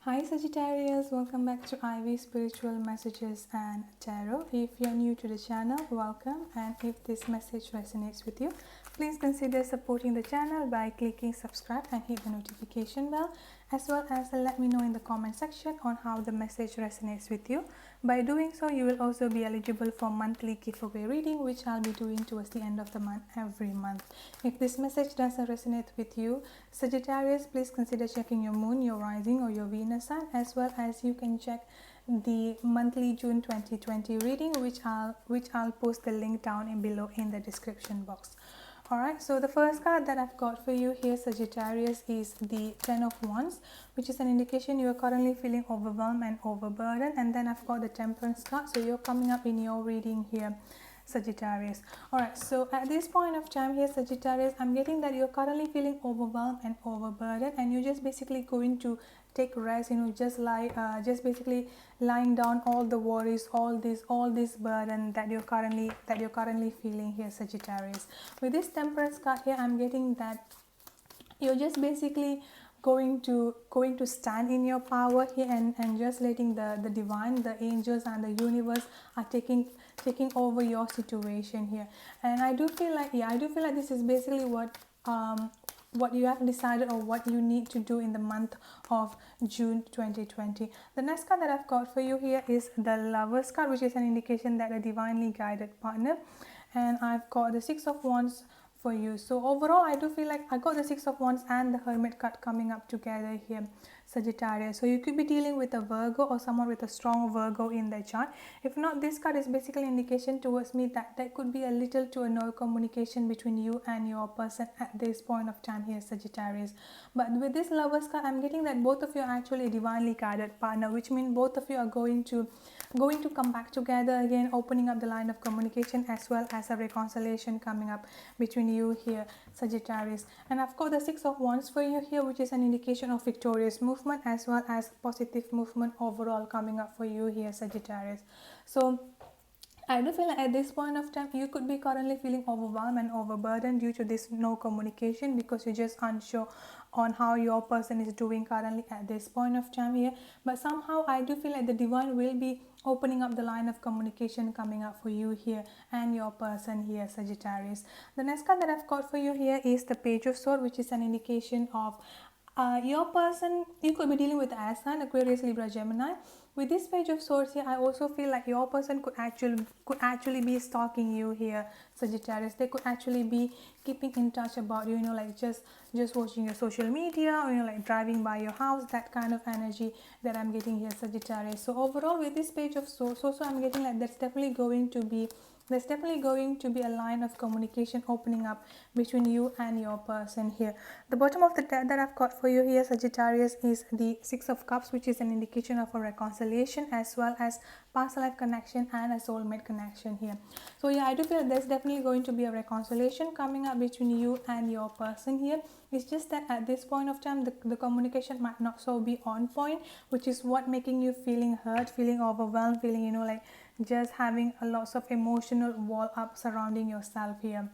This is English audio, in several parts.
Hi Sagittarius, welcome back to Ivy Spiritual Messages and Tarot. If you're new to the channel, welcome, and if this message resonates with you, please consider supporting the channel by clicking subscribe and hit the notification bell, as well as let me know in the comment section on how the message resonates with you. By doing so, you will also be eligible for monthly giveaway reading, which I'll be doing towards the end of the month every month. If this message doesn't resonate with you, Sagittarius, please consider checking your moon, your rising, or your Venus sign, as well as you can check the monthly June 2020 reading, which I'll post the link down in below in the description box. Alright, so the first card that I've got for you here, Sagittarius, is the Ten of Wands, which is an indication you are currently feeling overwhelmed and overburdened. And then I've got the Temperance card, so you're coming up in your reading here, Sagittarius. Alright, so at this point of time here, Sagittarius, I'm getting that you're currently feeling overwhelmed and overburdened, and you're just basically going to take rest, just basically lying down all the worries, all this burden that you're currently feeling here, Sagittarius. With this Temperance card here, I'm getting that you're just basically going to stand in your power here, and just letting the divine, the angels and the universe are taking over your situation here. And I do feel like this is basically what you have decided, or what you need to do in the month of June 2020. The next card that I've got for you here is the Lovers card, which is an indication that a divinely guided partner. And I've got the Six of Wands for you. So overall, I do feel like I got the Six of Wands and the Hermit card coming up together here, Sagittarius. So you could be dealing with a Virgo or someone with a strong Virgo in their chart. If not, this card is basically an indication towards me that there could be a little to no communication between you and your person at this point of time here, Sagittarius. But with this Lovers card, I'm getting that both of you are actually a divinely guided partner, which means both of you are going to come back together again, opening up the line of communication, as well as a reconciliation coming up between you here, Sagittarius. And I've got the Six of Wands for you here, which is an indication of victorious movement, as well as positive movement overall coming up for you here, Sagittarius. So I do feel like at this point of time, you could be currently feeling overwhelmed and overburdened due to this no communication, because you're just unsure on how your person is doing currently at this point of time here. But somehow I do feel like the divine will be opening up the line of communication coming up for you here and your person here, Sagittarius. The next card that I've got for you here is the Page of Swords, which is an indication of your person. You could be dealing with air sign, Aquarius, Libra, Gemini. With this Page of Swords here, I also feel like your person could actually be stalking you here, Sagittarius. They could actually be keeping in touch about you, like just watching your social media, or like driving by your house. That kind of energy that I'm getting here, Sagittarius. So overall, with this Page of Swords, also I'm getting like there's definitely going to be a line of communication opening up between you and your person here. The bottom of the deck that I've got for you here, Sagittarius, is the Six of Cups, which is an indication of a reconciliation, as well as past life connection and a soulmate connection here. So yeah, I do feel there's definitely going to be a reconciliation coming up between you and your person here. It's just that at this point of time, the communication might not so be on point, which is what making you feeling hurt, feeling overwhelmed, feeling like just having a lots of emotional wall up surrounding yourself here,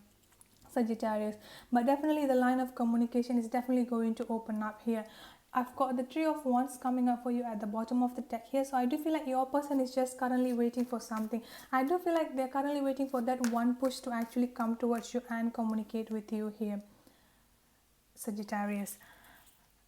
Sagittarius. But definitely the line of communication is definitely going to open up here. I've got the Three of Wands coming up for you at the bottom of the deck here. So I do feel like your person is just currently waiting for something. I do feel like they're currently waiting for that one push to actually come towards you and communicate with you here, Sagittarius.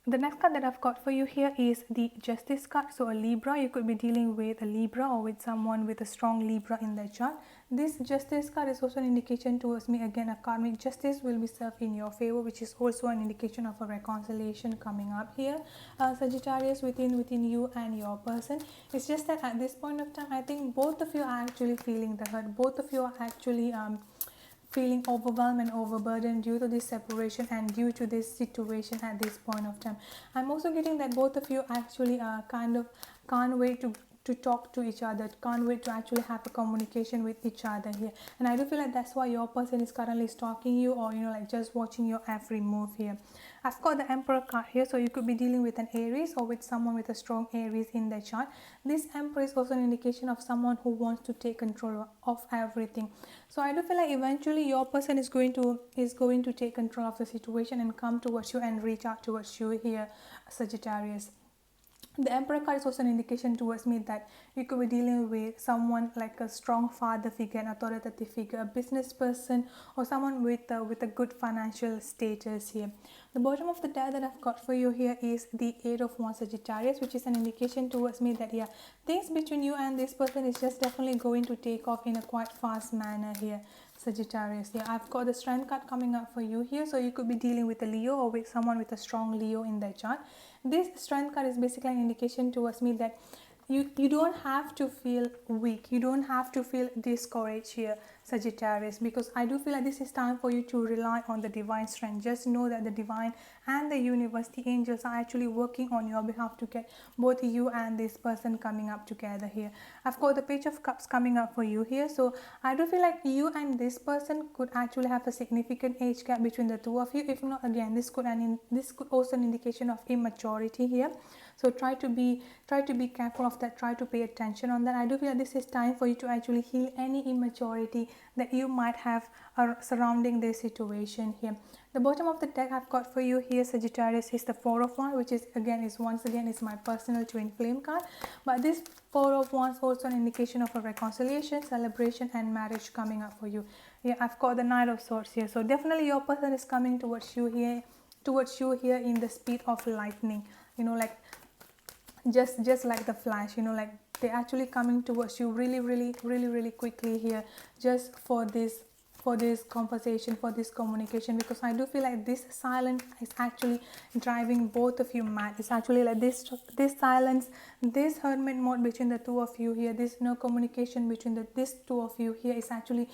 The next card that I've got for you here is the Justice card. So a Libra, you could be dealing with a Libra or with someone with a strong Libra in their chart. This Justice card is also an indication towards me, again, a karmic justice will be served in your favor, which is also an indication of a reconciliation coming up here, Sagittarius, within you and your person. It's just that at this point of time, I think both of you are actually feeling the hurt. Both of you are actually feeling overwhelmed and overburdened due to this separation and due to this situation at this point of time. I'm also getting that both of you actually kind of can't wait to talk to each other, can't wait to actually have a communication with each other here. And I do feel like that's why your person is currently stalking you, or like just watching your every move here. I've got the Emperor card here, so you could be dealing with an Aries or with someone with a strong Aries in their chart. This Emperor is also an indication of someone who wants to take control of everything. So I do feel like eventually your person is going to take control of the situation and come towards you and reach out towards you here, Sagittarius. The Emperor card is also an indication towards me that you could be dealing with someone like a strong father figure, an authoritative figure, a business person, or someone with a good financial status here. The bottom of the deck that I've got for you here is the Eight of Wands, Sagittarius, which is an indication towards me that, yeah, things between you and this person is just definitely going to take off in a quite fast manner here, Sagittarius. Yeah, I've got the Strength card coming up for you here, so you could be dealing with a Leo or with someone with a strong Leo in their chart. This Strength card is basically an indication towards me that you don't have to feel weak, you don't have to feel discouraged here, Sagittarius, because I do feel like this is time for you to rely on the divine strength. Just know that the divine and the universe, the angels, are actually working on your behalf to get both you and this person coming up together here. I've got the Page of Cups coming up for you here, so I do feel like you and this person could actually have a significant age gap between the two of you. If not, again, this could also an indication of immaturity here. So try to be careful of that, try to pay attention on that. I do feel like this is time for you to actually heal any immaturity that you might have surrounding this situation here. The bottom of the deck I've got for you here, Sagittarius, is the Four of Wands, which is once again my personal twin flame card. But this Four of Wands also an indication of a reconciliation, celebration, and marriage coming up for you. Yeah, I've got the Knight of Swords here, so definitely your person is coming towards you here in the speed of lightning, you know, like just like the flash, you know, like they're actually coming towards you really quickly here, just for this conversation, for this communication, because I do feel like this silence is actually driving both of you mad. It's actually like this silence, this hermit mode between the two of you here, this no communication between this two of you here is actually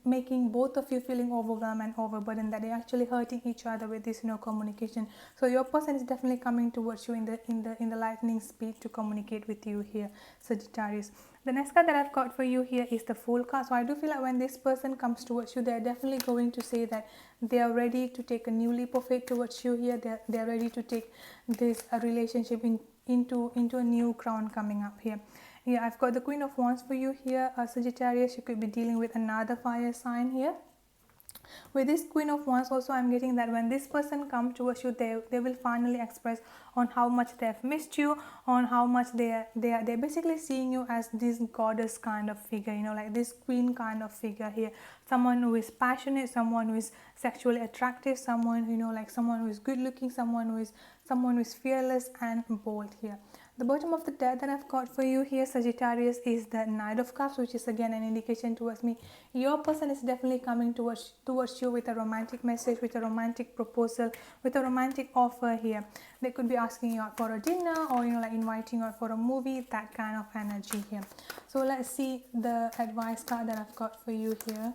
making both of you feeling overwhelmed and overburdened, that they're actually hurting each other with this no communication. So your person is definitely coming towards you in the lightning speed to communicate with you here, Sagittarius. The next card that I've got for you here is the Fool card. So I do feel like when this person comes towards you, they're definitely going to say that they are ready to take a new leap of faith towards you here. They're ready to take this relationship into a new ground coming up here. Yeah, I've got the Queen of Wands for you here, Sagittarius. You could be dealing with another fire sign here. With this Queen of Wands also, I'm getting that when this person comes towards you, they will finally express on how much they have missed you, on how much they're basically seeing you as this goddess kind of figure, you know, like this queen kind of figure here, someone who is passionate, someone who is sexually attractive, someone, you know, like someone who is good looking, someone who is fearless and bold here. The bottom of the deck that I've got for you here, Sagittarius, is the Knight of Cups, which is again an indication towards me. Your person is definitely coming towards you with a romantic message, with a romantic proposal, with a romantic offer here. They could be asking you out for a dinner, or, you know, like inviting you out for a movie, that kind of energy here. So let's see the advice card that I've got for you here,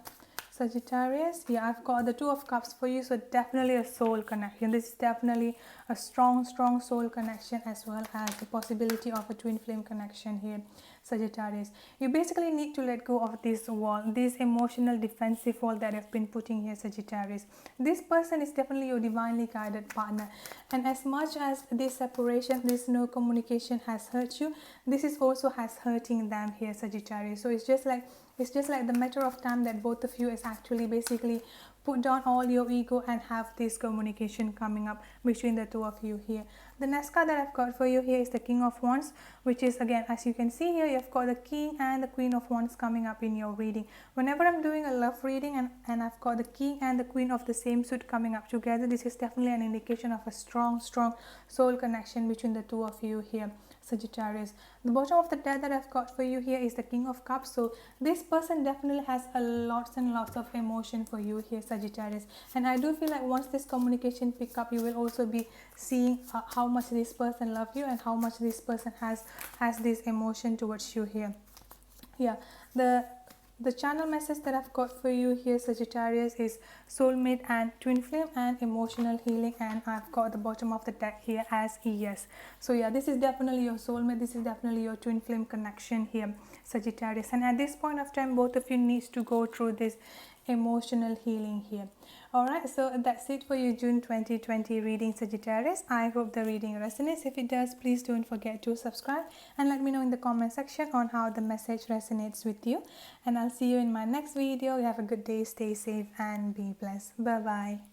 Sagittarius. Yeah, I've got the Two of Cups for you, so definitely a soul connection. This is definitely a strong soul connection, as well as the possibility of a twin flame connection here, Sagittarius. You basically need to let go of this wall, this emotional defensive wall that you've been putting here, Sagittarius. This person is definitely your divinely guided partner, and as much as this separation, this no communication has hurt you, this is also has hurting them here, Sagittarius. So it's just like the matter of time that both of you is actually basically put down all your ego and have this communication coming up between the two of you here. The next card that I've got for you here is the King of Wands, which is, again, as you can see here, you've got the King and the Queen of Wands coming up in your reading. Whenever I'm doing a love reading and I've got the King and the Queen of the same suit coming up together, this is definitely an indication of a strong soul connection between the two of you here, Sagittarius. The bottom of the deck that I've got for you here is the King of Cups. So this person definitely has a lots and lots of emotion for you here, Sagittarius, and I do feel like once this communication pick up, you will also be seeing how much this person loves you and how much this person has this emotion towards you here. Yeah, the channel message that I've got for you here, Sagittarius, is soulmate and twin flame and emotional healing, and I've got the bottom of the deck here as yes. So yeah, this is definitely your soulmate, this is definitely your twin flame connection here, Sagittarius, and at this point of time, both of you needs to go through this emotional healing here. Alright, so that's it for your June 2020 reading, Sagittarius. I hope the reading resonates. If it does, please don't forget to subscribe and let me know in the comment section on how the message resonates with you. And I'll see you in my next video. You have a good day, stay safe and be blessed. Bye bye.